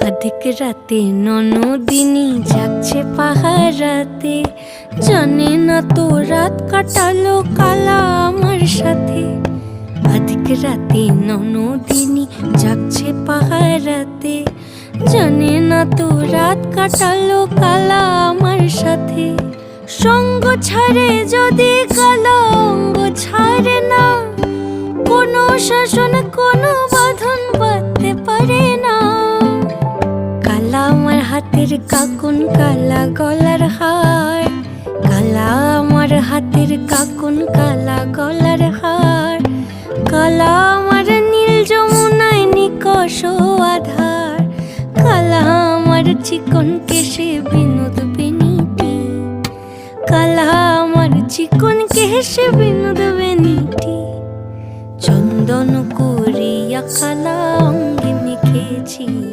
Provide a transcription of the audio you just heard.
অধিক রাতে ননদিনী জাগছে পাহারাতে, জানে না তো রাত কাটালো কালা আমার সাথে। অধিক রাতে ননদিনী জাগছে পাহারাতে, জানে না তো রাত কাটালো কালা আমার সাথে। সঙ্গ ছাড়ে যদি কালা অঙ্গ ছাড়ে না, কোনো শাসন কোনো বাঁধন বাঁধতে পারে না। কালা আমার হাতের কাকুন কালা গলার হার, কালা আমার হাতের কাকুন কালা গলার হার। কালা আমার নীল যমুনায় নিকষ আধার, কালা আমার চিকন কেশে বিনোদ বেনিটি, কালা আমার চিকন কেশে বিনোদ বেনিটি। চন্দন করিয়া কালা অঙ্গে মেখেছি।